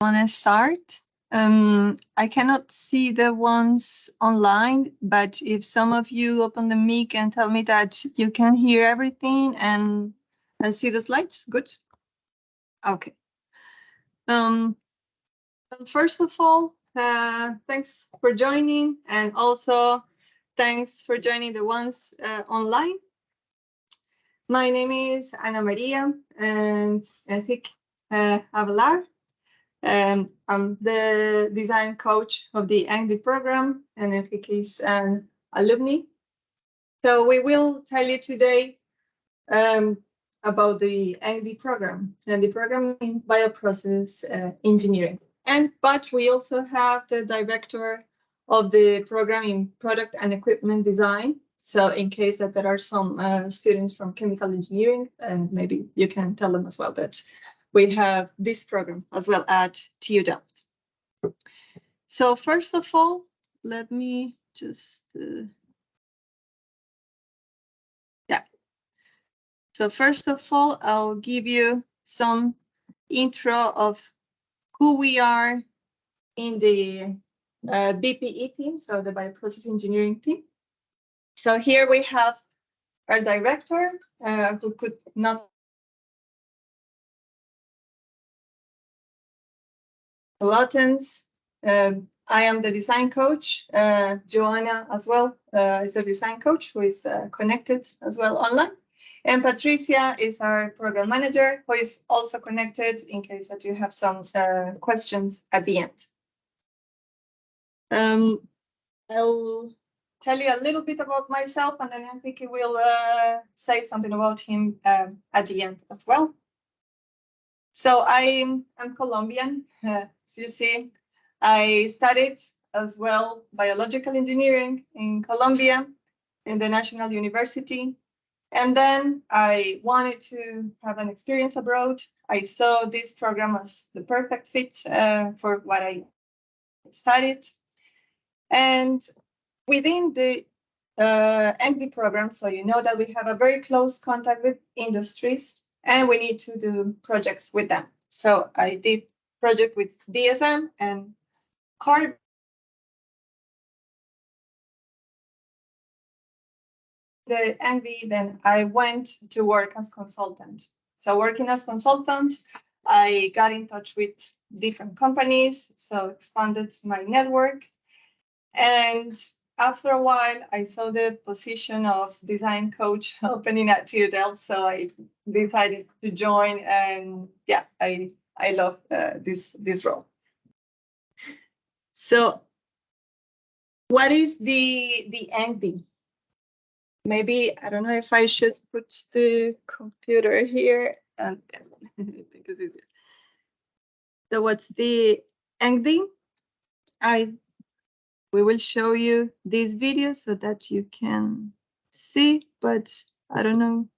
Want to start? I cannot see the ones online, but if some of you open the mic and tell me that you can hear everything and see the slides, good. Okay. First of all, thanks for joining, and also thanks for joining the ones online. My name is Ana Maria and Henrique Avelar. I'm the design coach of the EngD program, and Henrique is an alumni. So we will tell you today about the EngD program and the program in bioprocess engineering. But we also have the director of the program in product and equipment design. So in case that there are some students from chemical engineering, maybe you can tell them as well that we have this program as well at TUDelft. So first of all, let me just, So first of all, I'll give you some intro of who we are in the BPE team, so the bioprocess engineering team. So here we have our director, who could not Latens. I am the design coach. Joanna as well is a design coach who is connected as well online. And Patricia is our program manager, who is also connected in case that you have some questions at the end. I'll tell you a little bit about myself, and then Henrique will say something about him at the end as well. So I'm Colombian, as you see. I studied as well biological engineering in Colombia in the National University. And then I wanted to have an experience abroad. I saw this program as the perfect fit for what I studied. And within the EngD program, so you know that we have a very close contact with industries, and we need to do projects with them. So I did project with DSM and CARB. The EngD, then I went to work as consultant. So working as consultant, I got in touch with different companies, so expanded my network. And after a while, I saw the position of design coach opening at TUDelft, so I decided to join, and yeah, I love this role. So what is the EngD? Maybe, I don't know if I should put the computer here, and I think it's easier. So what's the EngD? We will show you this video so that you can see, but I don't know.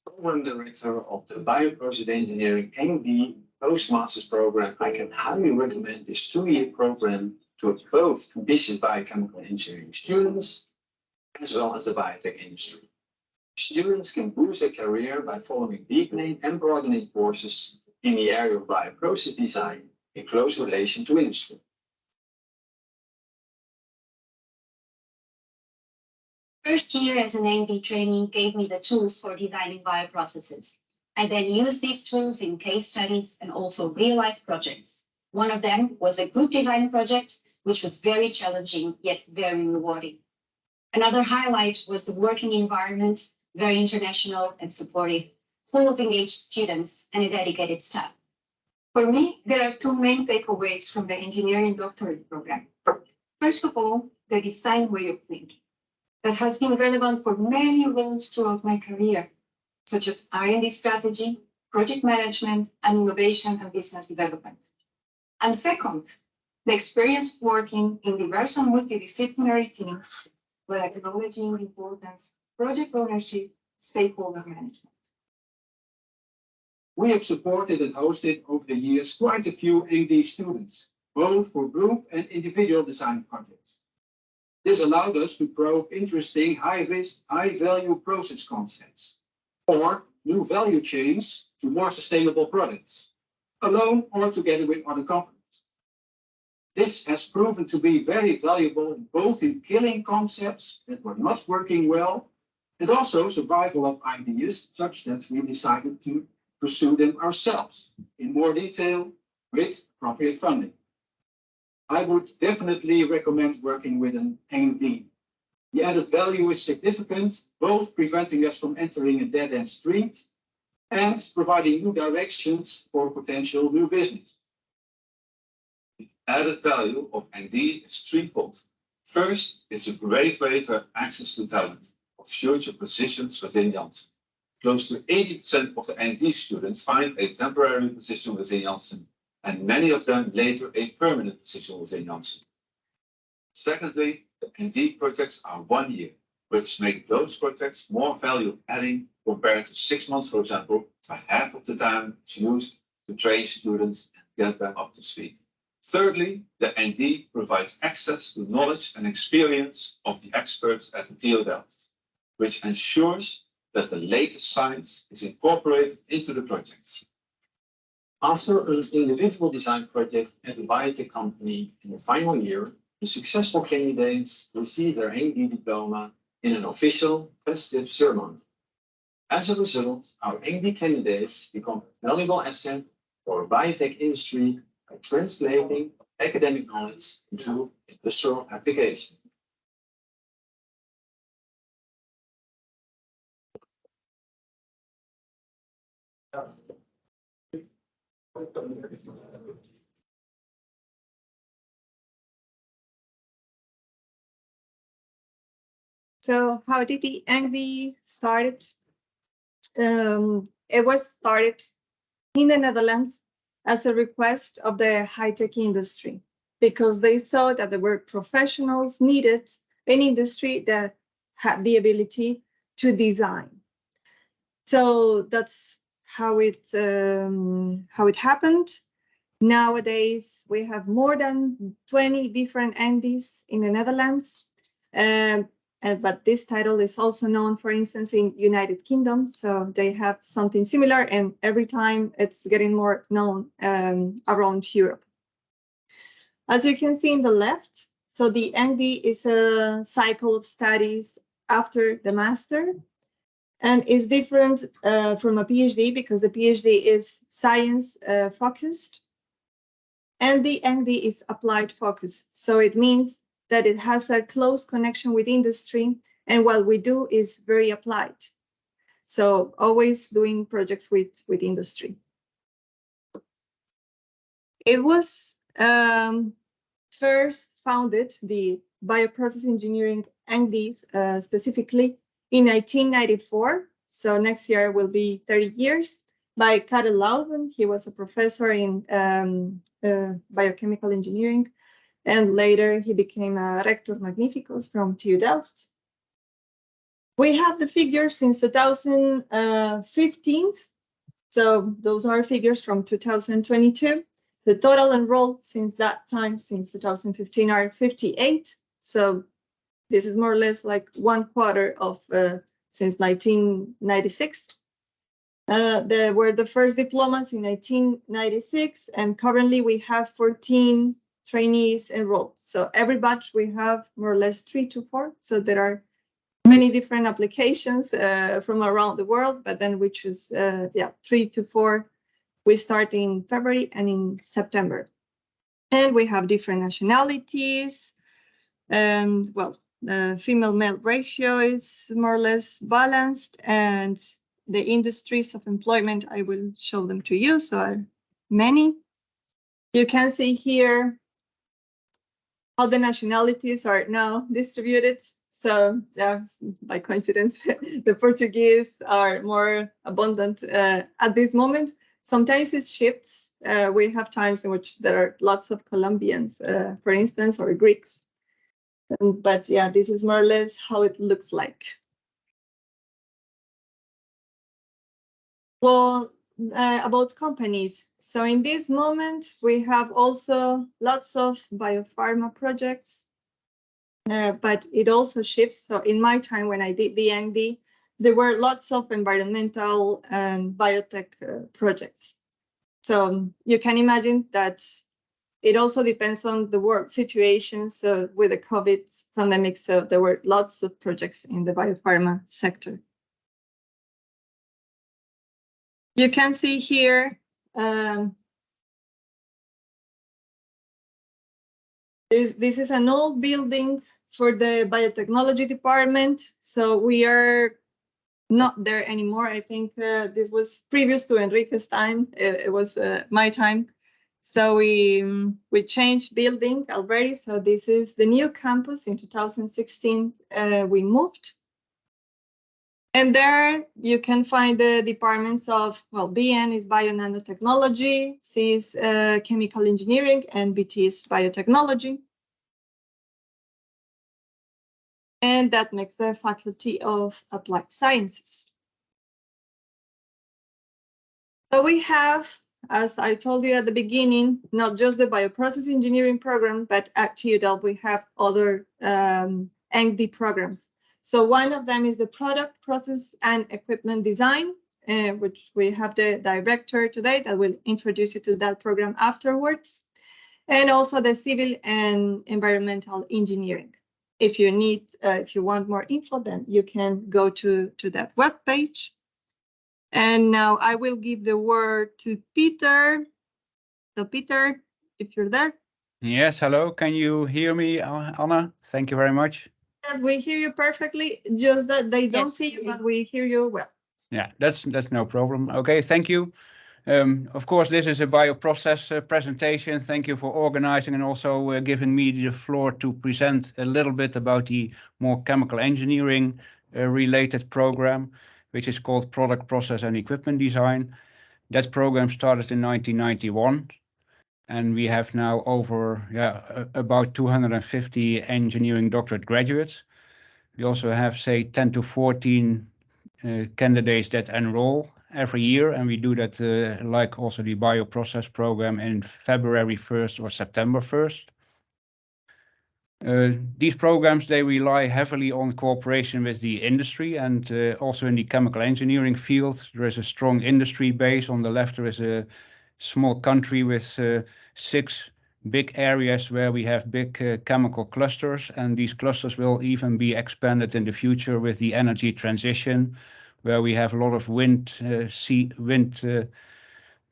Program Director of the Bioprocess Engineering EngD Postmasters Program, I can highly recommend this 2-year program to both ambitious biochemical engineering students as well as the biotech industry. Students can boost their career by following deepening and broadening courses in the area of bioprocess design in close relation to industry. First year as an EngD trainee gave me the tools for designing bioprocesses. I then used these tools in case studies and also real-life projects. One of them was a group design project, which was very challenging, yet very rewarding. Another highlight was the working environment, very international and supportive, full of engaged students and a dedicated staff. For me, there are two main takeaways from the engineering doctorate program. First of all, the design way of thinking that has been relevant for many roles throughout my career, such as R&D strategy, project management, and innovation and business development. And second, the experience working in diverse and multidisciplinary teams while acknowledging the importance of project ownership, stakeholder management. We have supported and hosted over the years quite a few EngD students, both for group and individual design projects. This allowed us to probe interesting high-risk, high-value process concepts or new value chains to more sustainable products, alone or together with other companies. This has proven to be very valuable both in killing concepts that were not working well and also survival of ideas such that we decided to pursue them ourselves in more detail with appropriate funding. I would definitely recommend working with an EngD. The added value is significant, both preventing us from entering a dead-end street and providing new directions for potential new business. The added value of EngD is threefold. First, it's a great way to have access to talent of future positions within Janssen. Close to 80% of the EngD students find a temporary position within Janssen, and many of them later a permanent position within Janssen. Secondly, the EngD projects are 1 year, which make those projects more value-adding compared to 6 months, for example, where half of the time is used to train students and get them up to speed. Thirdly, the EngD provides access to knowledge and experience of the experts at the TUDelft, which ensures that the latest science is incorporated into the projects. After an individual design project at a biotech company in the final year, the successful candidates receive their EngD diploma in an official, festive ceremony. As a result, our EngD candidates become a valuable asset for the biotech industry by translating academic knowledge into industrial application. So how did the EngD started? It was started in the Netherlands as a request of the high-tech industry because they saw that there were professionals needed in industry that had the ability to design. So that's how it happened. Nowadays, we have more than 20 different EngDs in the Netherlands. But this title is also known, for instance, in United Kingdom. So they have something similar, and every time it's getting more known around Europe. As you can see in the left, so the EngD is a cycle of studies after the master, and is different from a PhD because the PhD is science focused, and the EngD is applied focused. So it means that it has a close connection with industry, and what we do is very applied. So always doing projects with industry. It was first founded, the Bioprocess Engineering EngD specifically, in 1994. So next year will be 30 years, by Karel Lauwen. He was a professor in biochemical engineering. And later he became a rector magnificus from TUDelft. We have the figures since 2015. So those are figures from 2022. The total enrolled since that time, since 2015, are 58. So this is more or less like 1/4 of since 1996. There were the first diplomas in 1996, and currently we have 14 trainees enrolled. So every batch we have more or less 3 to 4. So there are many different applications from around the world, but then we choose 3 to 4. We start in February and in September. And we have different nationalities, and well, the female-male ratio is more or less balanced, and the industries of employment, I will show them to you, so are many. You can see here how the nationalities are now distributed. So by coincidence, the Portuguese are more abundant at this moment. Sometimes it shifts. We have times in which there are lots of Colombians, for instance, or Greeks. But yeah, this is more or less how it looks like. Well, about companies. So in this moment, we have also lots of biopharma projects. but it also shifts. So in my time when I did the EngD, there were lots of environmental and biotech projects. So you can imagine that it also depends on the world situation. So with the COVID pandemic, so there were lots of projects in the biopharma sector. You can see here, this is an old building for the Biotechnology Department. So we are not there anymore. I think this was previous to Henrique's time. It was my time. So we changed building already. So this is the new campus. In 2016, we moved. And there you can find the departments of, well, BN is Bio-Nanotechnology, C is Chemical Engineering, and BT is Biotechnology. And that makes the Faculty of Applied Sciences. So we have, as I told you at the beginning, not just the bioprocess engineering program, but at TUDelft we have other EngD programs. So one of them is the product, process, and equipment design, which we have the director today that will introduce you to that program afterwards, and also the civil and environmental engineering. If you need, if you want more info, then you can go to that web page. And now I will give the word to Pieter. So Pieter, if you're there. Yes, hello. Can you hear me, Anna? Thank you very much. Yes, we hear you perfectly, just that they don't Yes. see you, but we hear you well. Yeah, that's no problem. Okay, thank you. Of course, this is a bioprocess presentation. Thank you for organizing and also giving me the floor to present a little bit about the more chemical engineering related program, which is called Product, Process and Equipment Design. That program started in 1991. And we have now over about 250 engineering doctorate graduates. We also have, say, 10 to 14 candidates that enroll every year, and we do that like also the bioprocess program in February 1st or September 1st. These programs, they rely heavily on cooperation with the industry, and also in the chemical engineering field, there is a strong industry base. On the left, there is a small country with 6 big areas where we have big chemical clusters, and these clusters will even be expanded in the future with the energy transition, where we have a lot of wind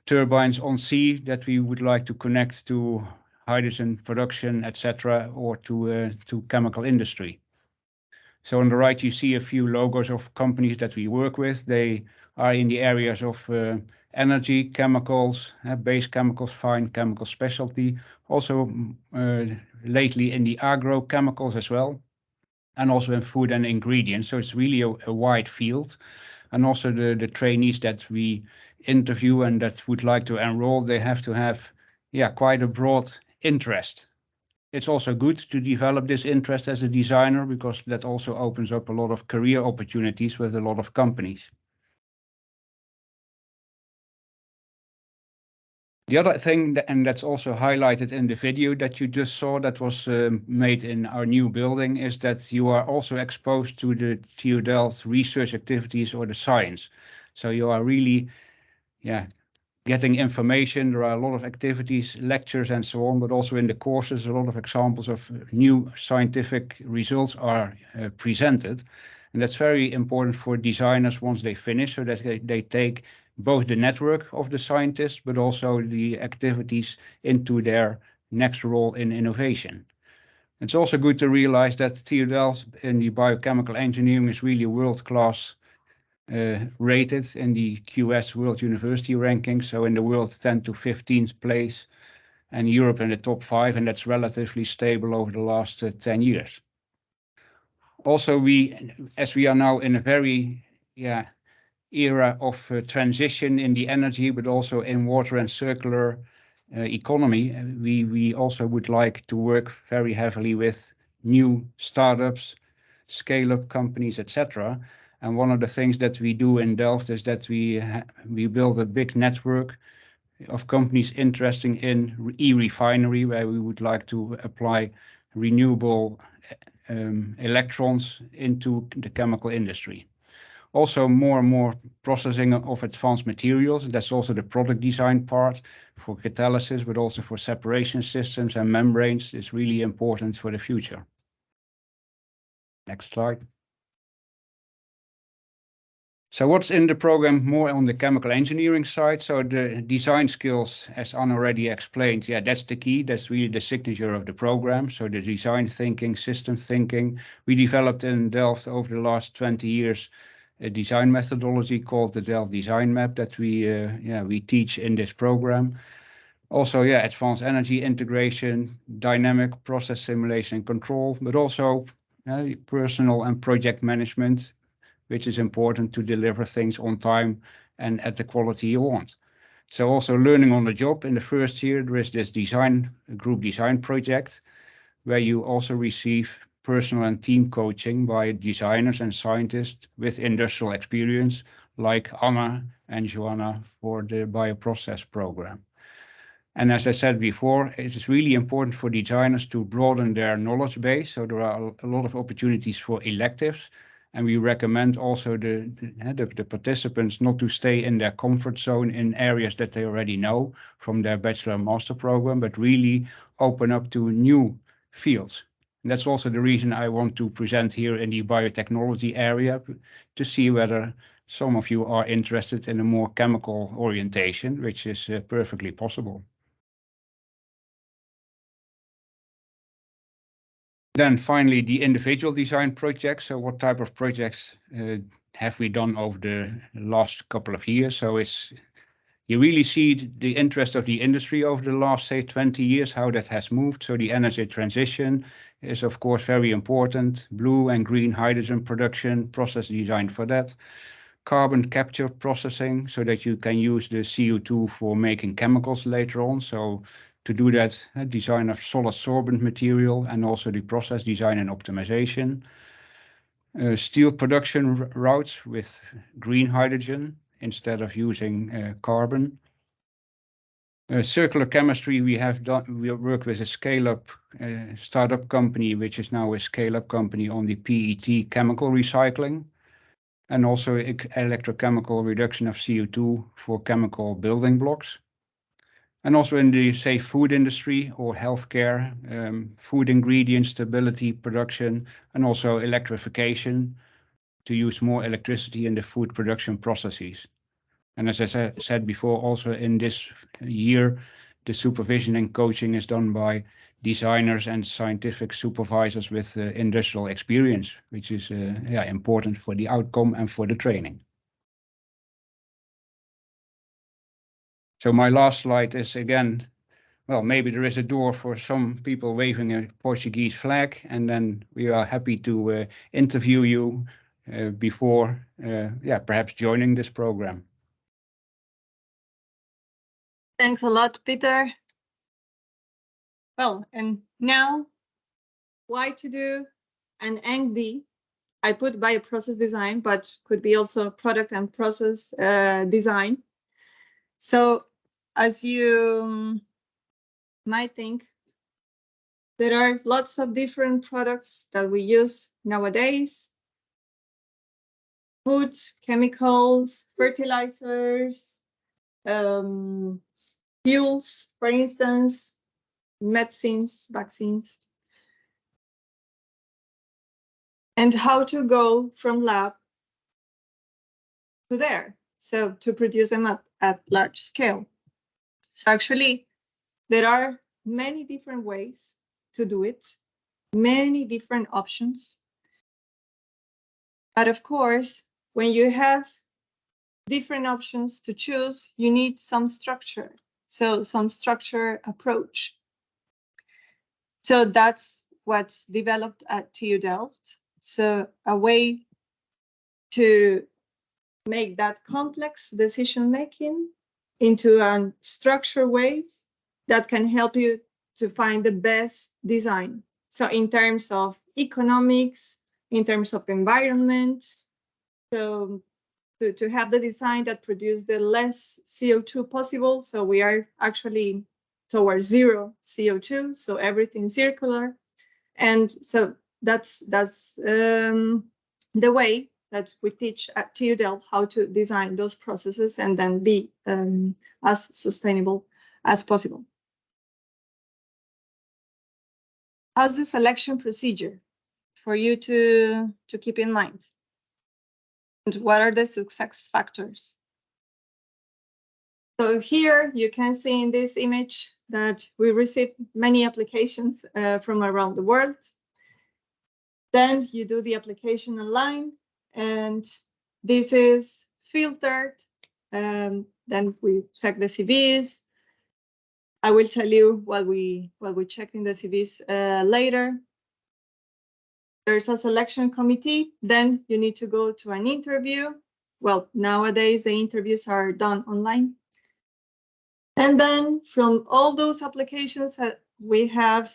turbines on sea that we would like to connect to hydrogen production, etc., or to chemical industry. So on the right, you see a few logos of companies that we work with. They are in the areas of energy, chemicals, base chemicals, fine chemical specialty, also lately in the agrochemicals as well, and also in food and ingredients. So it's really a wide field. And also the trainees that we interview and that would like to enroll, they have to have quite a broad interest. It's also good to develop this interest as a designer, because that also opens up a lot of career opportunities with a lot of companies. The other thing, and that's also highlighted in the video that you just saw that was made in our new building, is that you are also exposed to the TUDelft research activities or the science. So you are really getting information. There are a lot of activities, lectures and so on, but also in the courses, a lot of examples of new scientific results are presented. And that's very important for designers once they finish, so that they take both the network of the scientists, but also the activities into their next role in innovation. It's also good to realize that TUDelft in the biochemical engineering is really world-class rated in the QS World University Ranking. So in the world 10 to 15th place, and Europe in the top 5, and that's relatively stable over the last 10 years. Also, as we are now in a very era of transition in the energy, but also in water and circular economy, we also would like to work very heavily with new startups, scale-up companies, etc. And one of the things that we do in Delft is that we build a big network of companies interested in e-refinery, where we would like to apply renewable electrons into the chemical industry. Also more and more processing of advanced materials. That's also the product design part for catalysis, but also for separation systems and membranes is really important for the future. Next slide. So what's in the program more on the chemical engineering side? So the design skills, as Anne already explained, yeah, that's the key. That's really the signature of the program. So the design thinking, system thinking. We developed in Delft over the last 20 years a design methodology called the Delft Design Map that we teach in this program. Also, yeah, advanced energy integration, dynamic process simulation and control, but also personal and project management, which is important to deliver things on time and at the quality you want. So also learning on the job. In the first year, there is this group design project, where you also receive personal and team coaching by designers and scientists with industrial experience, like Anna and Joanna for the Bioprocess program. And as I said before, it is really important for designers to broaden their knowledge base. So there are a lot of opportunities for electives. And we recommend also the participants not to stay in their comfort zone in areas that they already know from their bachelor and master program, but really open up to new fields. And that's also the reason I want to present here in the biotechnology area, to see whether some of you are interested in a more chemical orientation, which is perfectly possible. Then finally, the individual design projects. So what type of projects have we done over the last couple of years? So you really see the interest of the industry over the last, say, 20 years, how that has moved. So the energy transition is, of course, very important. Blue and green hydrogen production, process design for that. Carbon capture processing, so that you can use the CO2 for making chemicals later on. So to do that, design of solid sorbent material and also the process design and optimization. Steel production routes with green hydrogen instead of using carbon. Circular chemistry, we work with a scale-up startup company, which is now a scale-up company on the PET chemical recycling, and also electrochemical reduction of CO2 for chemical building blocks. And also in the, say, food industry or healthcare, food ingredient stability production, and also electrification to use more electricity in the food production processes. And as I said before, also in this year, the supervision and coaching is done by designers and scientific supervisors with industrial experience, which is important for the outcome and for the training. So my last slide is again, well, maybe there is a door for some people waving a Portuguese flag, and then we are happy to interview you before, perhaps joining this program. Thanks a lot, Pieter. Well, and now, why to do an EngD? I put bioprocess design, but could be also product and process design. So as you might think, there are lots of different products that we use nowadays. Food, chemicals, fertilizers, fuels, for instance, medicines, vaccines. And how to go from lab to there, so to produce them at large scale. So actually, there are many different ways to do it, many different options. But of course, when you have different options to choose, you need some structure. So some structure approach. So that's what's developed at TUDelft. So a way to make that complex decision making into a structured way that can help you to find the best design. So in terms of economics, in terms of environment, so to have the design that produces the less CO2 possible. So we are actually towards zero CO2, so everything circular. And so that's the way that we teach at TUDelft how to design those processes and then be as sustainable as possible. How's the selection procedure for you to keep in mind? And what are the success factors? So here you can see in this image that we received many applications from around the world. Then you do the application online, and this is filtered. Then we check the CVs. I will tell you what we checked in the CVs later. There's a selection committee. Then you need to go to an interview. Well, nowadays the interviews are done online. And then from all those applications that we have,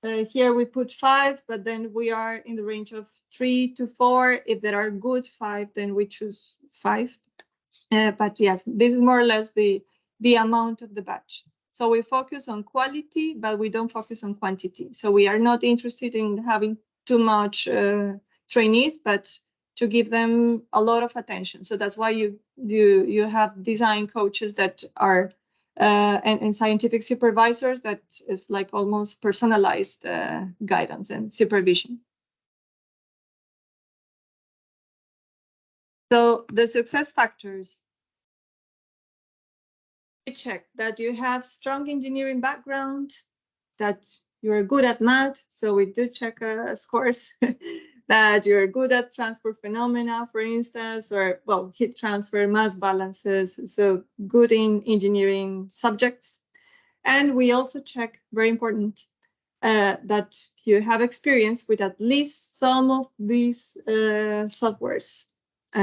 here we put 5, but then we are in the range of 3 to 4. If there are good 5, then we choose 5. But yes, this is more or less the amount of the batch. So we focus on quality, but we don't focus on quantity. So we are not interested in having too much trainees, but to give them a lot of attention. So that's why you have design coaches that are and scientific supervisors that is like almost personalized guidance and supervision. So the success factors. We check that you have strong engineering background, that you're good at math. So we do check scores. That you're good at transport phenomena, for instance, or well, heat transfer, mass balances. So good in engineering subjects. And we also check, very important, that you have experience with at least some of these softwares,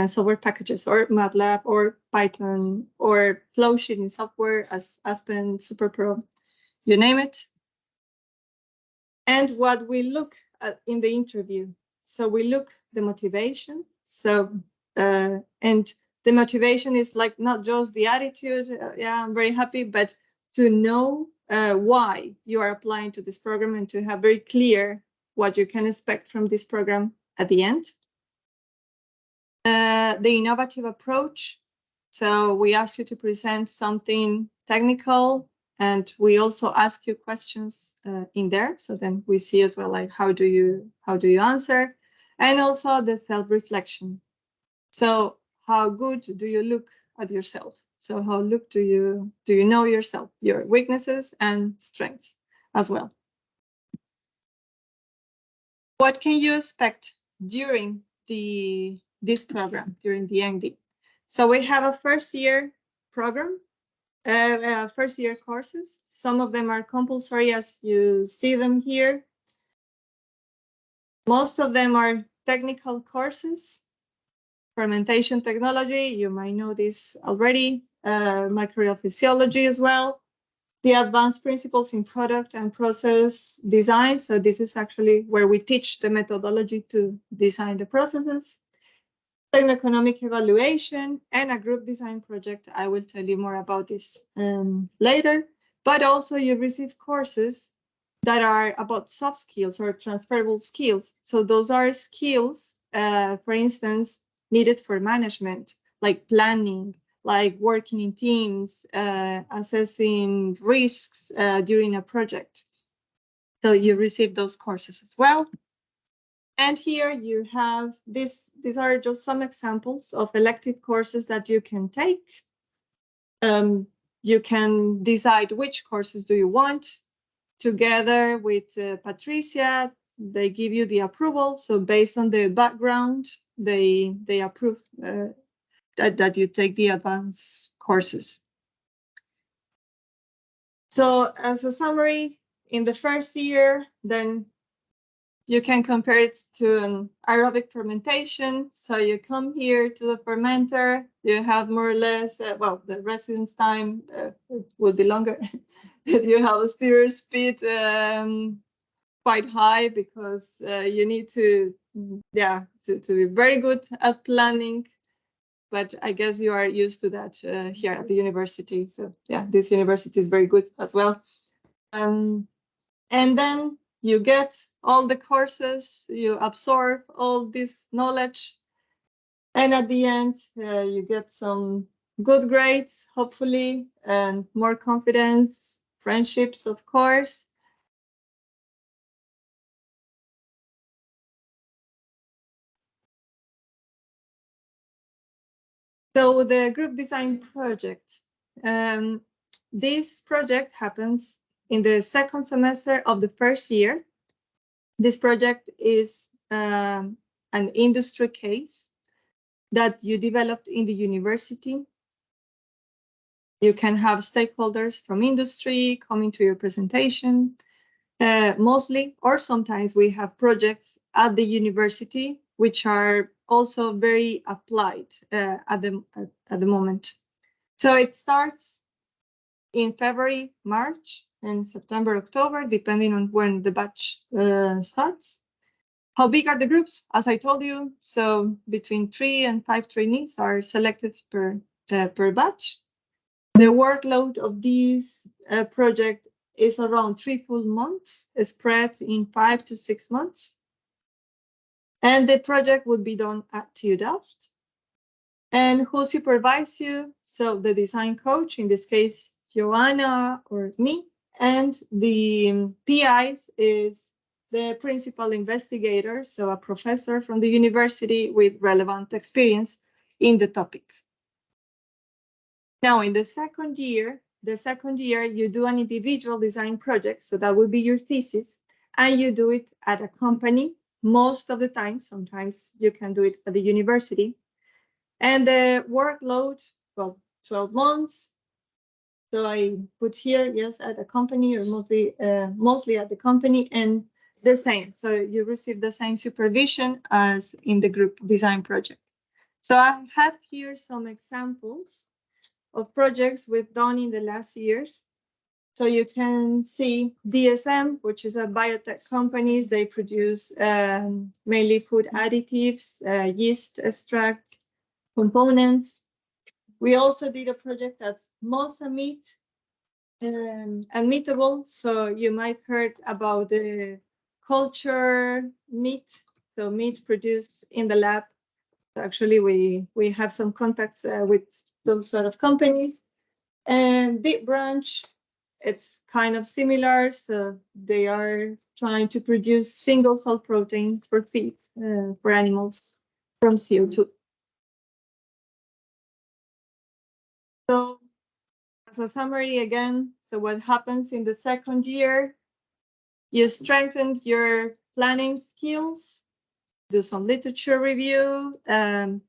software packages, or MATLAB, or Python, or flow sheeting software as Aspen, SuperPro, you name it. And what we look at in the interview. So we look the motivation. So and the motivation is like not just the attitude. Yeah, I'm very happy, but to know why you are applying to this program and to have very clear what you can expect from this program at the end. The innovative approach. So we ask you to present something technical, and we also ask you questions in there. So then we see as well, like how do you answer, and also the self-reflection. So how good do you look at yourself? So how do you know yourself, your weaknesses and strengths as well? What can you expect during this program, during the EngD? So we have a first year program. First year courses. Some of them are compulsory, as you see them here. Most of them are technical courses. Fermentation technology, you might know this already. Microbial physiology as well. The advanced principles in product and process design. So this is actually where we teach the methodology to design the processes. Techno-economic evaluation, and a group design project. I will tell you more about this later. But also you receive courses that are about soft skills or transferable skills. So those are skills, for instance, needed for management, like planning, like working in teams, assessing risks during a project. So you receive those courses as well. And here you have these are just some examples of elective courses that you can take. You can decide which courses do you want. Together with Patricia, they give you the approval. So based on the background, they approve that you take the advanced courses. So as a summary, in the first year, then you can compare it to an aerobic fermentation. So you come here to the fermenter, you have more or less, well, the residence time will be longer. You have a stir speed quite high because you need to be very good at planning. But I guess you are used to that here at the university. So yeah, this university is very good as well. And then you get all the courses, you absorb all this knowledge, and at the end, you get some good grades, hopefully, and more confidence, friendships, of course. So the group design project. This project happens in the second semester of the first year. This project is an industry case that you developed in the university. You can have stakeholders from industry coming to your presentation, mostly, or sometimes we have projects at the university, which are also very applied at the moment. So it starts in February, March, and September, October, depending on when the batch starts. How big are the groups? As I told you, so between 3 and 5 trainees are selected per batch. The workload of this project is around 3 full months, spread in 5 to 6 months. And the project would be done at TUDelft. And who supervises you? So the design coach, in this case, Joanna or me, and the PIs is the principal investigator, so a professor from the university with relevant experience in the topic. Now, in the second year, you do an individual design project, so that would be your thesis, and you do it at a company most of the time. Sometimes you can do it at the university. And the workload, well, 12 months. So I put here, yes, at a company, or mostly at the company, and the same. So you receive the same supervision as in the group design project. So I have here some examples of projects we've done in the last years. So you can see DSM, which is a biotech company. They produce mainly food additives, yeast extract components. We also did a project at Mosa Meat and Meatable. So you might heard about the culture meat, so meat produced in the lab. Actually, we have some contacts with those sort of companies. And Deep Branch, it's kind of similar. So they are trying to produce single cell protein for feed for animals from CO2. So as a summary again, so what happens in the second year, you strengthen your planning skills, do some literature review,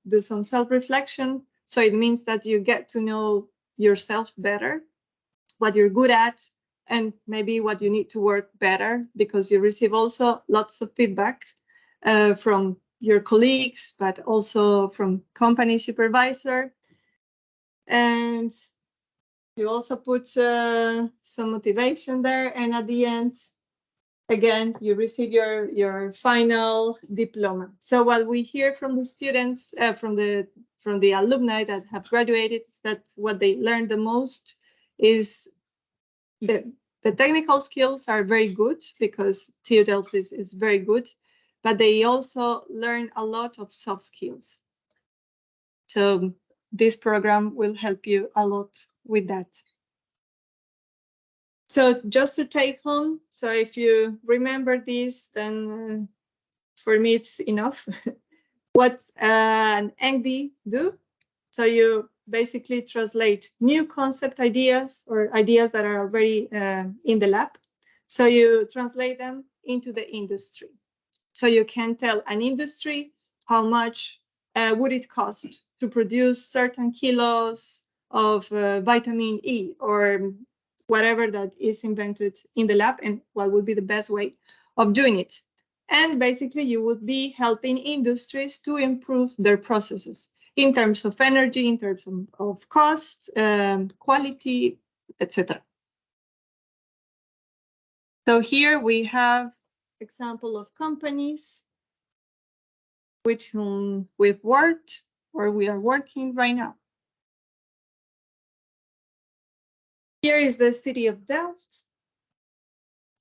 do some self-reflection. So it means that you get to know yourself better, what you're good at, and maybe what you need to work better, because you receive also lots of feedback from your colleagues, but also from company supervisor. And you also put some motivation there. And at the end, again, you receive your final diploma. So what we hear from the students, from the alumni that have graduated, is that what they learned the most is the technical skills are very good, because TUDelft is very good, but they also learn a lot of soft skills. So this program will help you a lot with that. So just to take home, so if you remember this, then for me it's enough. What an EngD do? So you basically translate new concept ideas or ideas that are already in the lab. So you translate them into the industry. So you can tell an industry how much would it cost to produce certain kilos of vitamin E or whatever that is invented in the lab, and what would be the best way of doing it. And basically you would be helping industries to improve their processes in terms of energy, in terms of cost, quality, etc. So here we have example of companies with whom we've worked or we are working right now. Here is the City of Delft.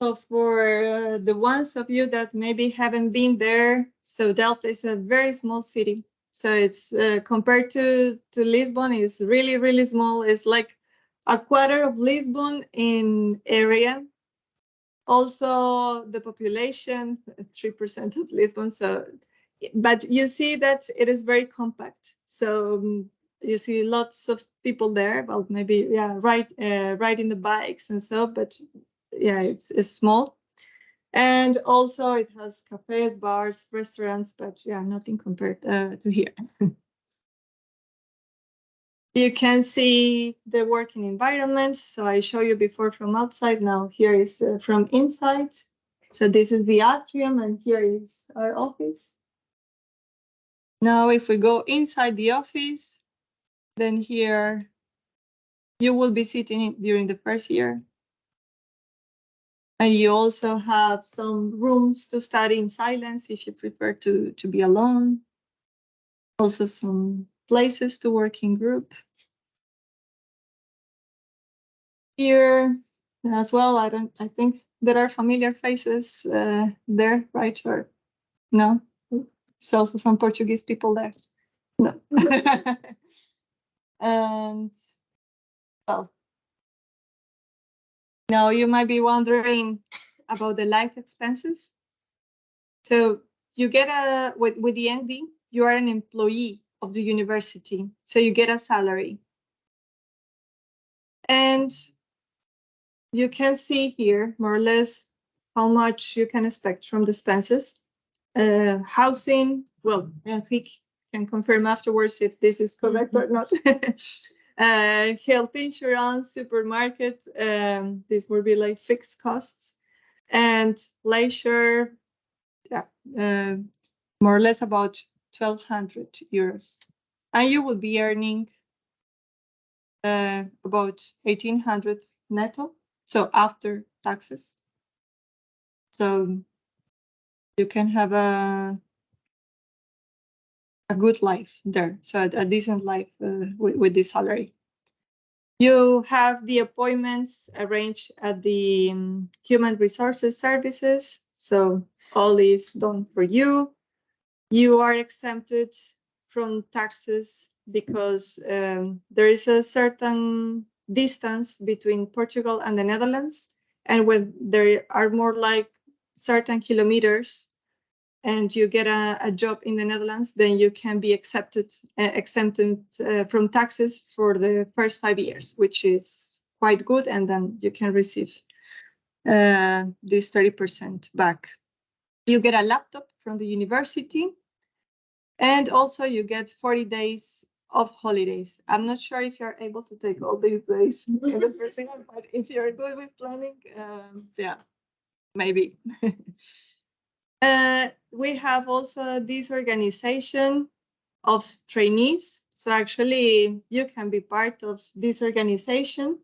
So for the ones of you that maybe haven't been there, so Delft is a very small city. So it's compared to Lisbon, it's really, really small. It's like a quarter of Lisbon in area. Also, the population, 3% of Lisbon. So, but you see that it is very compact. So you see lots of people there. Well, maybe riding the bikes and so. But yeah, it's small. And also it has cafes, bars, restaurants, but yeah, nothing compared to here. You can see the working environment. So I show you before from outside. Now here is from inside. So this is the atrium and here is our office. Now if we go inside the office, then here you will be sitting during the first year. And you also have some rooms to study in silence if you prefer to be alone. Also some places to work in group. Here as well, I think there are familiar faces there, right? Or no? There's also some Portuguese people there. No. And well, now you might be wondering about the life expenses. So you get with the EngD, you are an employee of the university, so you get a salary. And you can see here more or less how much you can expect from the expenses. Housing, well, Henrique can confirm afterwards if this is correct or not. Health insurance, supermarket, these will be like fixed costs. And leisure, yeah, more or less about 1,200 euros. And you will be earning about 1,800 netto, so after taxes. So you can have a good life there, so a decent life with this salary. You have the appointments arranged at the Human Resources Services, so all is done for you. You are exempted from taxes because there is a certain distance between Portugal and the Netherlands, and when there are more like certain kilometers and you get a job in the Netherlands, then you can be exempted from taxes for the first 5 years, which is quite good, and then you can receive this 30% back. You get a laptop from the university, and also you get 40 days of holidays. I'm not sure if you're able to take all these days in the first year, but if you're good with planning, yeah, maybe. We have also this organization of trainees. So actually you can be part of this organization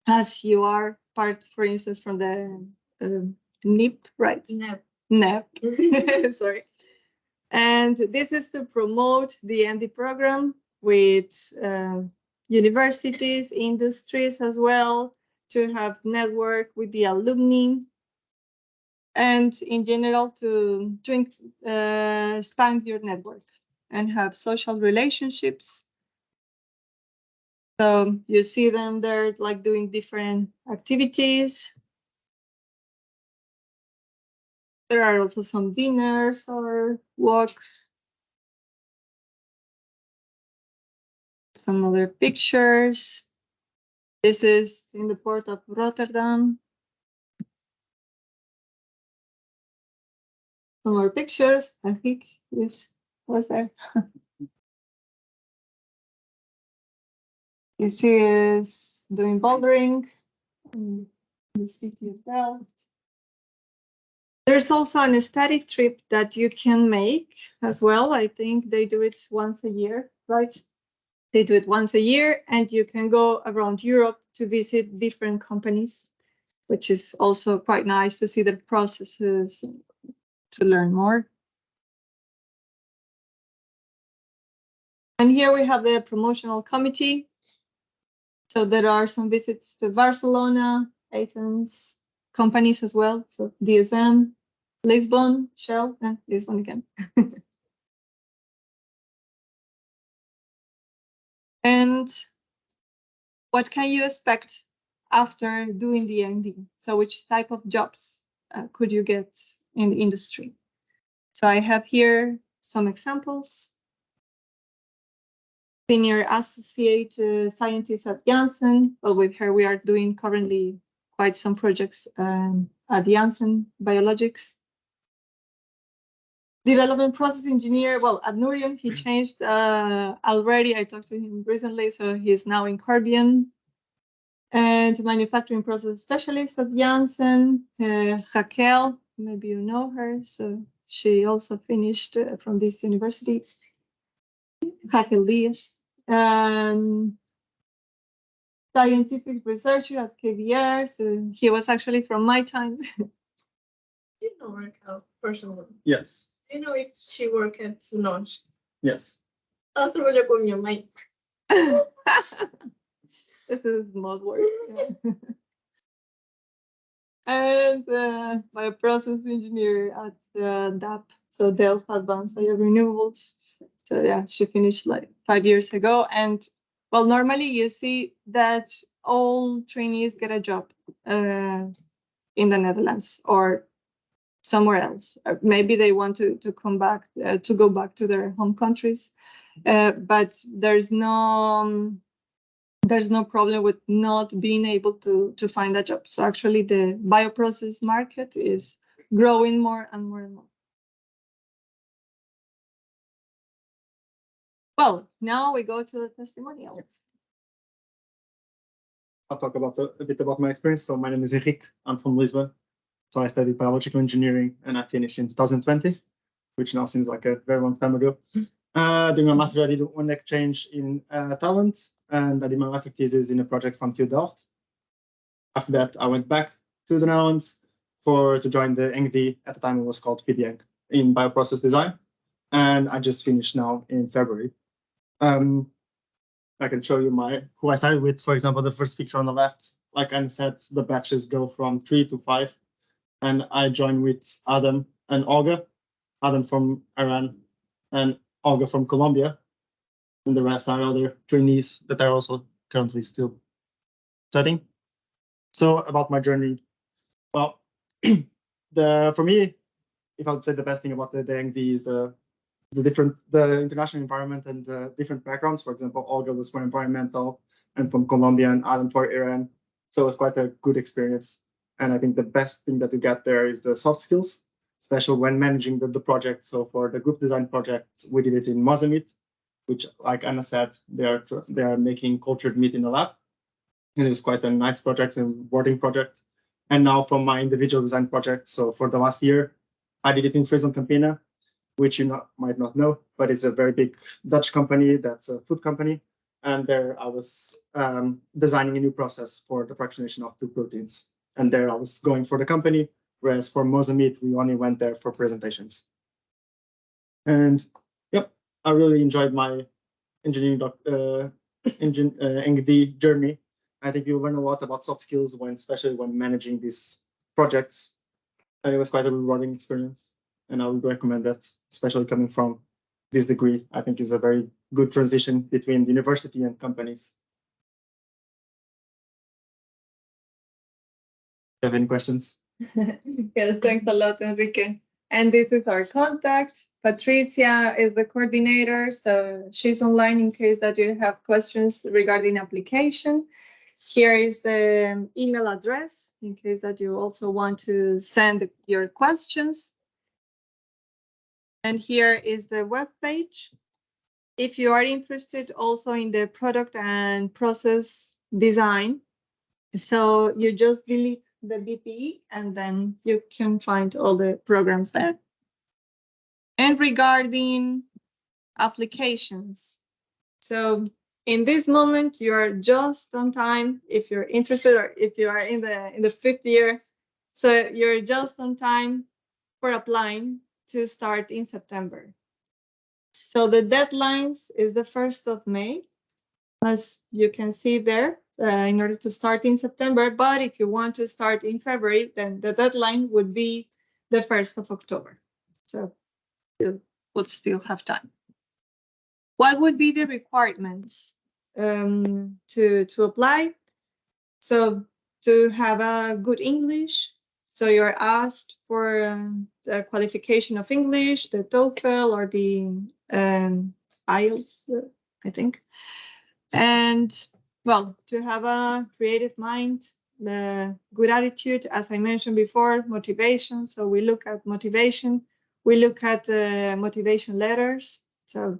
as you are part, for instance, from the NIP, right? NEP. Sorry. And this is to promote the EngD program with universities, industries as well, to have network with the alumni, and in general to expand your network and have social relationships. So you see them there like doing different activities. There are also some dinners or walks. Some other pictures. This is in the port of Rotterdam. Some more pictures. I think this was there. You see is doing bouldering in the City of Delft. There's also an aesthetic trip that you can make as well. I think they do it once a year, right? They do it once a year, and you can go around Europe to visit different companies, which is also quite nice to see the processes, to learn more. And here we have the promotional committee. So there are some visits to Barcelona, Athens, companies as well. So DSM, Lisbon, Shell, and Lisbon again. And what can you expect after doing the EngD? So which type of jobs could you get in the industry? So I have here some examples. Senior associate scientist at Janssen. Well, with her, we are doing currently quite some projects at Janssen Biologics. Development process engineer. Well, at Nourion, he changed already. I talked to him recently, so he's now in Corbion. And manufacturing process specialist at Janssen. Raquel, maybe you know her. So she also finished from this university. Raquel Diaz. Scientific researcher at KBR. So he was actually from my time. You know Raquel personally. Yes. Do you know if she worked at Solange? Yes. Ela trabalhou com a minha mãe. This is small word. And bioprocess engineer at DAP, so Delft Advanced Biorenewables. So yeah, she finished like 5 years ago. And well, normally you see that all trainees get a job in the Netherlands or somewhere else. Or maybe they want to come back, to go back to their home countries. But there's no problem with not being able to find a job. So actually the bioprocess market is growing more and more and more. Well, now we go to the testimonials. I'll talk about a bit about my experience. So my name is Henrique. I'm from Lisbon. So I studied biological engineering and I finished in 2020, which now seems like a very long time ago. During my master's, I did one exchange in Talent, and I did my master thesis in a project from TUDelft. After that, I went back to the Netherlands to join the EngD. At the time, it was called PDEng in bioprocess design, and I just finished now in February. I can show you who I started with. For example, the first picture on the left, like I said, the batches go from 3 to 5, and I joined with Adam and Olga. Adam from Iran and Olga from Colombia, and the rest are other trainees that are also currently still studying. So about my journey, well, for me, if I would say the best thing about the EngD is the international environment and the different backgrounds. For example, Olga was for environmental and from Colombia, and Adam for Iran. So it was quite a good experience. And I think the best thing that you get there is the soft skills, especially when managing the project. So for the group design project, we did it in Mozambique, which, like Anna said, they are making cultured meat in the lab. And it was quite a nice project and rewarding project. And now from my individual design project, so for the last year, I did it in Friesland Campina, which you might not know, but it's a very big Dutch company that's a food company. And there I was designing a new process for the fractionation of 2 proteins. And there I was going for the company, whereas for Mozambique, we only went there for presentations. And yep, I really enjoyed my engineering EngD journey. I think you learn a lot about soft skills especially when managing these projects. And it was quite a rewarding experience. And I would recommend that, especially coming from this degree. I think is a very good transition between the university and companies. Do you have any questions? Yes, thanks a lot, Enrique. And this is our contact. Patricia is the coordinator, so she's online in case that you have questions regarding application. Here is the email address in case that you also want to send your questions. And here is the web page. If you are interested also in the product and process design, so you just delete the BPE and then you can find all the programs there. And regarding applications, so in this moment you are just on time if you're interested, or if you are in the 5th year, so you're just on time for applying to start in September. So the deadlines is the 1st of May, as you can see there. in order to start in September. But if you want to start in February, then the deadline would be the 1st of October. So you would still have time. What would be the requirements to apply? So to have a good English. So you're asked for the qualification of English, the TOEFL or the IELTS, I think. And well, to have a creative mind, the good attitude, as I mentioned before, motivation. So we look at motivation. We look at motivation letters. So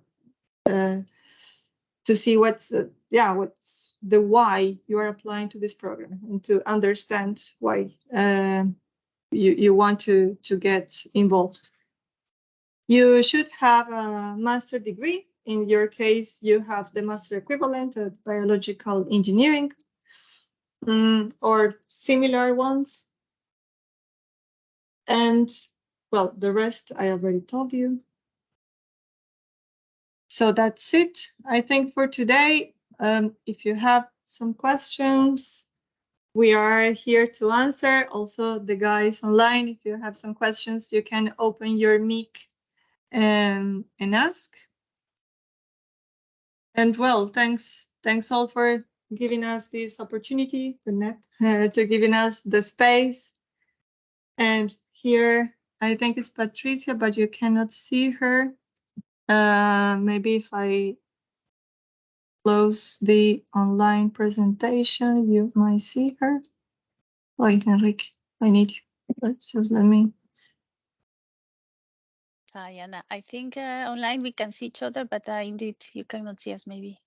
to see what's the why you are applying to this program and to understand why you want to get involved. You should have a master degree. In your case, you have the master equivalent of biological engineering or similar ones. And well, the rest I already told you. So that's it, I think, for today. If you have some questions, we are here to answer. Also, the guys online, if you have some questions, you can open your mic and ask. And well, thanks all for giving us this opportunity, the NEP, to giving us the space. And here, I think it's Patricia, but you cannot see her. Maybe if I close the online presentation, you might see her. Oh, Henrique, I need you. Just let me. Hi, Anna. I think online we can see each other, but indeed you cannot see us maybe.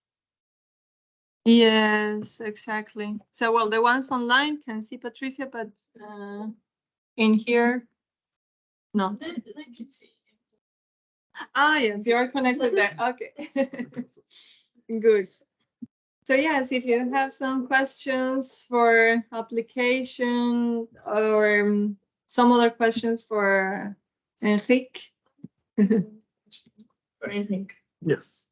Yes, exactly. So, well, the ones online can see Patricia, but in here, no. They can see. Ah, yes, you are connected there. Okay. Good. So yes, if you have some questions for application or some other questions for Henrique. For anything. Yes.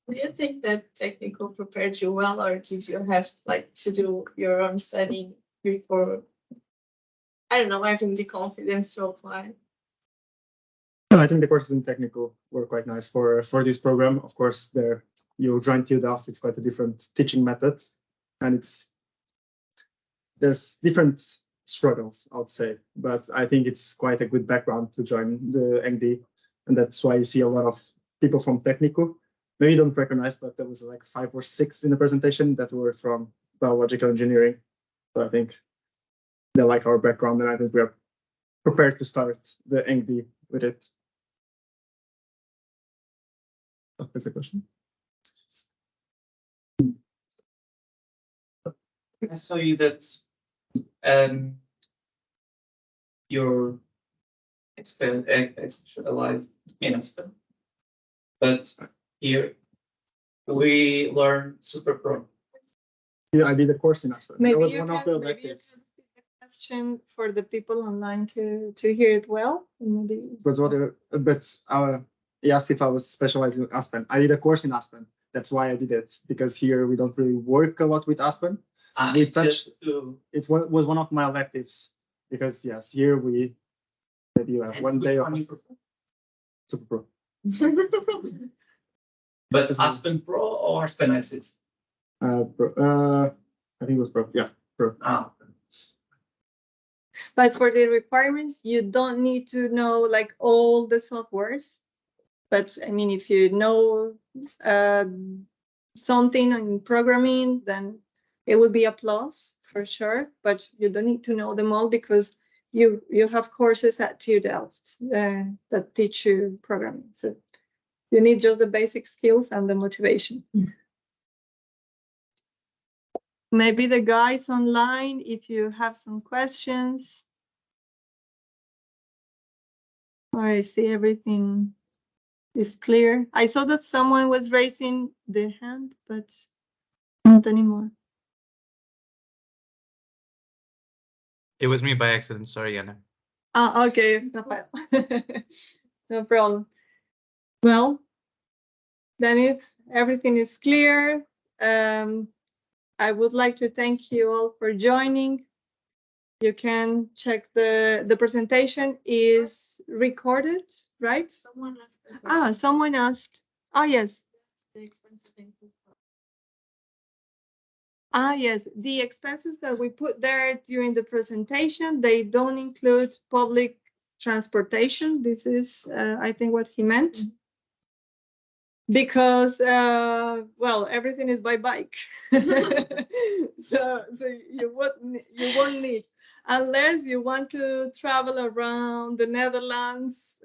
Do you think that technical prepared you well, or did you have like to do your own studying before? I don't know, having the confidence to apply. No, I think the courses in technical were quite nice for this program. Of course, there you join TUDelft, it's quite a different teaching method, and there's different struggles, I would say. But I think it's quite a good background to join the EngD, and that's why you see a lot of people from technical. Maybe you don't recognize, but there was like 5 or 6 in the presentation that were from biological engineering. So I think they like our background, and I think we are prepared to start the EngD with it. Oh, there's a question. I saw you that you're specialized in Aspen, but here we learn Super Pro. Yeah, I did a course in Aspen. Maybe That was you one can, of the maybe you can electives. repeat the question for the people online to hear it well. Maybe. But he asked if I was specialized in Aspen. I did a course in Aspen. That's why I did it, because here we don't really work a lot with Aspen. We touched. It was one of my electives, because yes, here we maybe you have one day of Super Pro. But Aspen Pro or Aspen Assist? I think it was Pro. Yeah, Pro. Ah. But for the requirements, you don't need to know like all the softwares. But I mean, if you know something in programming, then it would be a plus for sure. But you don't need to know them all, because you have courses at TUDelft that teach you programming. So you need just the basic skills and the motivation. Maybe the guys online, if you have some questions. Or I see everything is clear. I saw that someone was raising the hand, but not anymore. It was me by accident. Sorry, Anna. Ah, okay, Rafael. No problem. Well, then if everything is clear, I would like to thank you all for joining. You can check the presentation is recorded, right? Someone asked. Someone asked. Oh, yes. The expensive input. Yes, the expenses that we put there during the presentation, they don't include public transportation. This is, I think, what he meant. Because, well, everything is by bike. so you won't need, unless you want to travel around the Netherlands,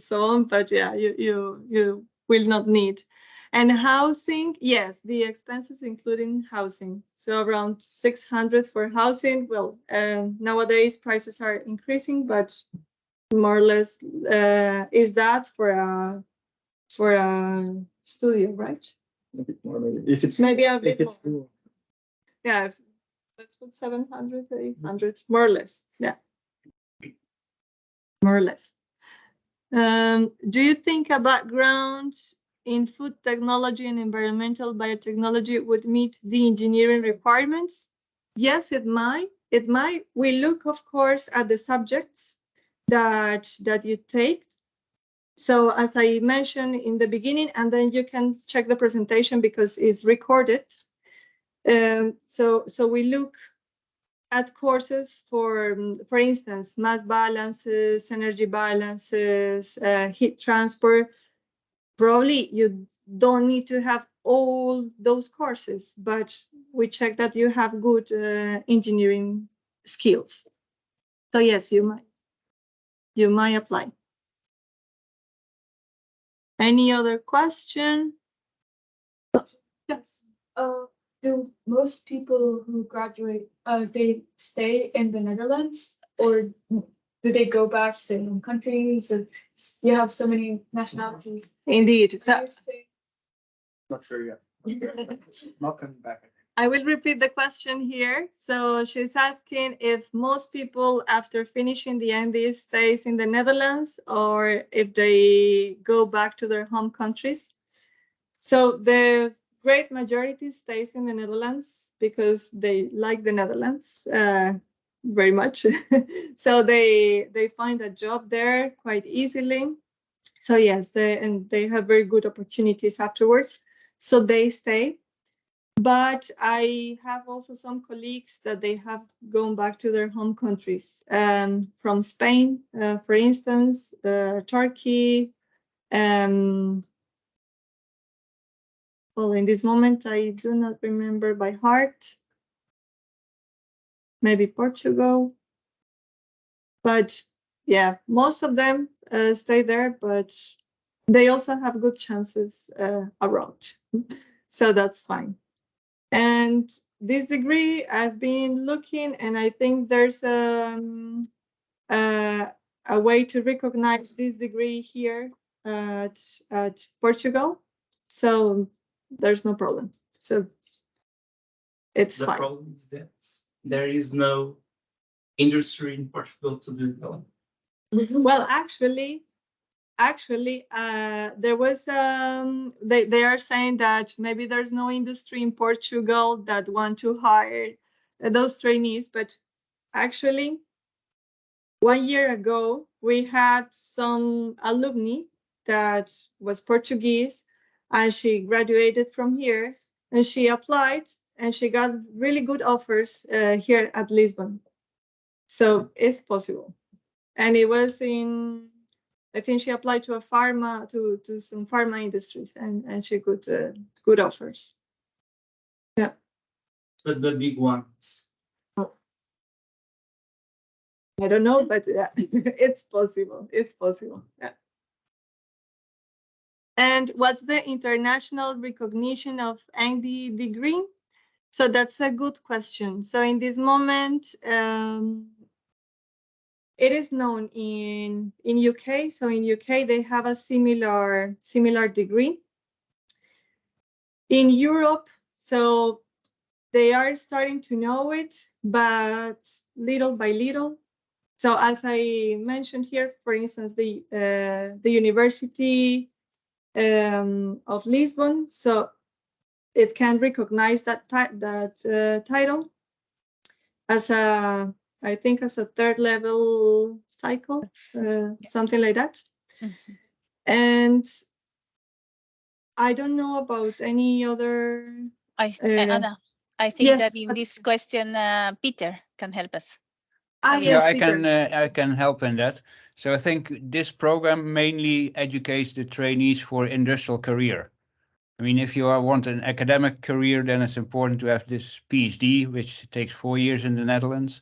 so on. But yeah, you will not need. And housing, yes, the expenses including housing. So around 600 for housing. Well, nowadays prices are increasing, but more or less is that for a studio, right? A bit more, maybe. If it's Maybe a bit if more. Yeah, let's put 700, 800, more or less. Yeah, more or less. Do you think a background in food technology and environmental biotechnology would meet the engineering requirements? Yes, it might. It might. We look, of course, at the subjects that you take. So as I mentioned in the beginning, and then you can check the presentation because it's recorded. So we look at courses for instance, mass balances, energy balances, heat transport. Probably you don't need to have all those courses, but we check that you have good engineering skills. So yes, you might apply. Any other question? Yes. Do most people who graduate, they stay in the Netherlands, or do they go back to their own countries? Or you have so many nationalities. Indeed. So you stay. not sure yet. Not coming back. I will repeat the question here. So she's asking if most people after finishing the EngD stays in the Netherlands or if they go back to their home countries. So the great majority stays in the Netherlands because they like the Netherlands very much. So they find a job there quite easily. So yes, they have very good opportunities afterwards. So they stay. But I have also some colleagues that they have gone back to their home countries, from Spain, for instance, Turkey. Well, in this moment, I do not remember by heart. Maybe Portugal. But yeah, most of them stay there, but they also have good chances abroad. So that's fine. And this degree, I've been looking, and I think there's a way to recognize this degree here at Portugal. So there's no problem. So it's fine. The problem is that there is no industry in Portugal to do that. Well, actually, there was they are saying that maybe there's no industry in Portugal that want to hire those trainees, but actually 1 year ago we had some alumni that was Portuguese, and she graduated from here, and she applied and she got really good offers here at Lisbon. So it's possible. And it was in, I think she applied to a pharma, to some pharma industries, and she got good offers. Yeah. But the big ones. I don't know, but yeah, it's possible. It's possible. Yeah. And what's the international recognition of EngD degree? So that's a good question. So in this moment, it is known in UK. So in UK, they have a similar degree. In Europe, so they are starting to know it, but little by little. So as I mentioned here, for instance, the University of Lisbon. So it can recognize that title as a, I think, as a third level cycle, something like that. Mhm. And I don't know about any other. Anna, I think yes, that in this question, Peter can help us. Ah, Yeah, yes, I Peter. I can help in that. So I think this program mainly educates the trainees for industrial career. I mean, if you want an academic career, then it's important to have this PhD, which takes 4 years in the Netherlands.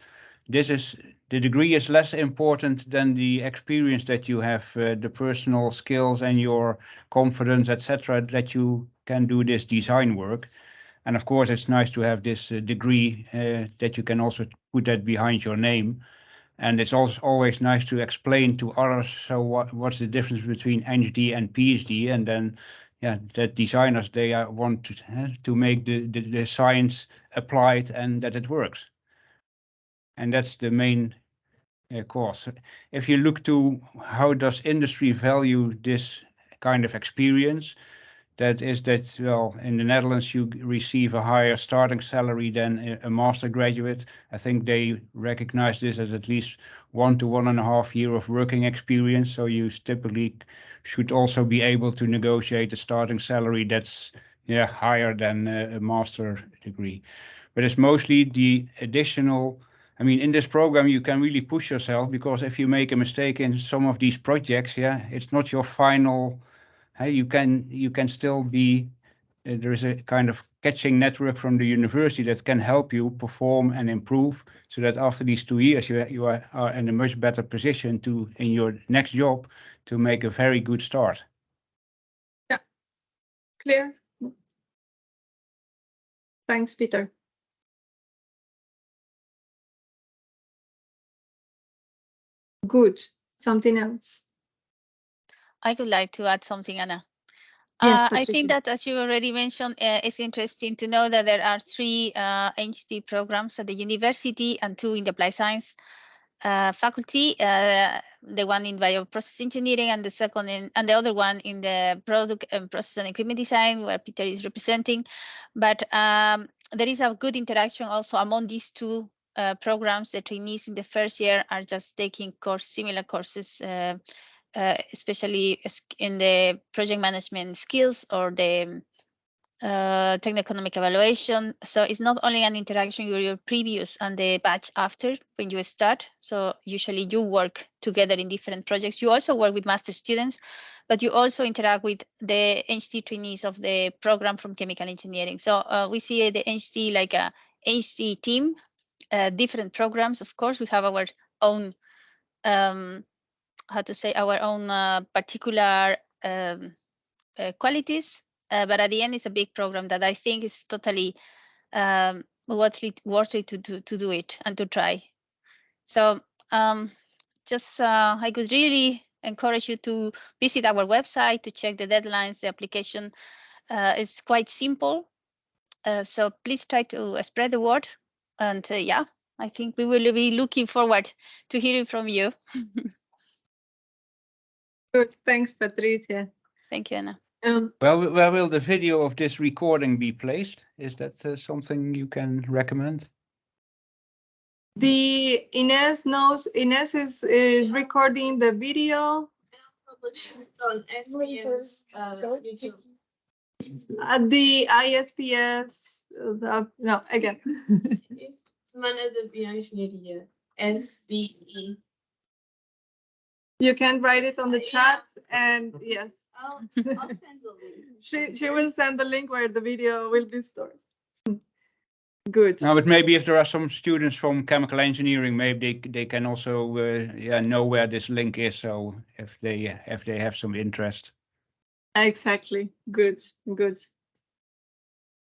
The degree is less important than the experience that you have, the personal skills and your confidence, etc., that you can do this design work. And of course, it's nice to have this degree that you can also put that behind your name. And it's also always nice to explain to others, so what's the difference between EngD and PhD, and then yeah, that designers, they want to make the science applied and that it works. And that's the main cause. If you look to how does industry value this kind of experience, that is that, well, in the Netherlands, you receive a higher starting salary than a master graduate. I think they recognize this as at least 1 to 1.5 years of working experience. So you typically should also be able to negotiate a starting salary that's higher than a master degree. But it's mostly the additional. I mean, in this program, you can really push yourself, because if you make a mistake in some of these projects, it's not your final. You can still be. There is a kind of catching network from the university that can help you perform and improve, so that after these 2 years, you are in a much better position to, in your next job, to make a very good start. Yeah, clear. Thanks, Peter. Good. Something else? I would like to add something, Anna. Yes, I think Patricia. that, as you already mentioned, it's interesting to know that there are 3 EngD programs at the university and 2 in the applied science faculty. The one in bioprocess engineering and the other one in the product and process and equipment design, where Peter is representing. But there is a good interaction also among these 2 programs. The trainees in the first year are just taking similar courses, especially in the project management skills or the techno-economic evaluation. So it's not only an interaction with your previous and the batch after when you start. So usually you work together in different projects. You also work with master students, but you also interact with the EngD trainees of the program from chemical engineering. So we see the EngD like a EngD team, different programs. Of course, we have our own our own particular qualities, but at the end, it's a big program that I think is totally worth it to do it and to try. So I could really encourage you to visit our website to check the deadlines. The application is quite simple, so please try to spread the word. And I think we will be looking forward to hearing from you. Good. Thanks, Patricia. Thank you, Anna. Well, where will the video of this recording be placed? Is that something you can recommend? The Ines is recording the video. On SBE's YouTube. At the ISPS. No, again. Is mannen de bioengineering SBE. You can write it on the chat, and yes. I'll send the link. She will send the link where the video will be stored. Good. No, but maybe if there are some students from chemical engineering, maybe they can also know where this link is. So if they have some interest. Exactly. Good.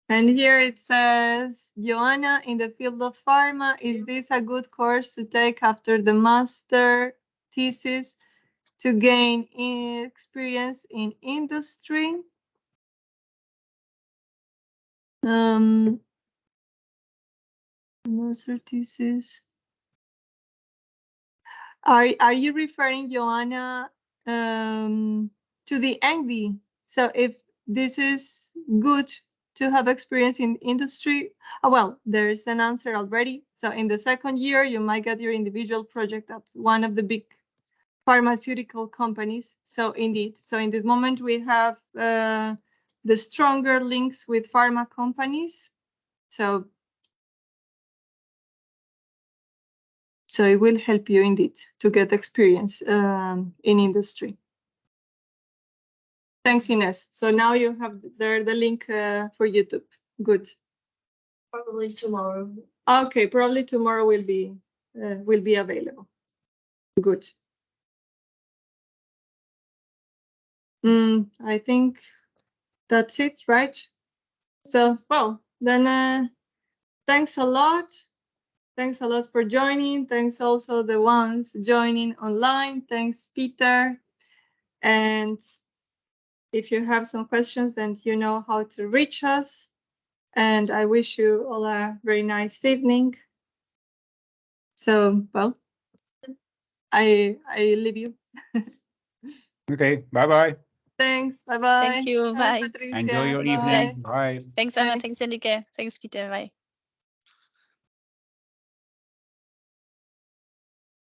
And here it says, Joanna, in the field of pharma, is this a good course to take after the master thesis to gain experience in industry? Master thesis. Are you referring, Joanna, to the EngD? So if this is good to have experience in industry? Well, there's an answer already. So in the second year, you might get your individual project at one of the big pharmaceutical companies. So indeed, so in this moment, we have the stronger links with pharma companies. So it will help you indeed to get experience in industry. Thanks, Ines. So now you have there the link for YouTube. Good. Probably tomorrow. Okay, probably tomorrow will be available. Good. I think that's it, right? So, well, then thanks a lot. Thanks a lot for joining. Thanks also the ones joining online. Thanks, Peter. And if you have some questions, then you know how to reach us. And I wish you all a very nice evening. So, well, I leave you. Okay, bye-bye. Thanks. Bye-bye. Thank you. Bye. Enjoy your Bye. evening. Bye. Thanks, Anna. Bye. Thanks, Henrique. Thanks, Peter. Bye.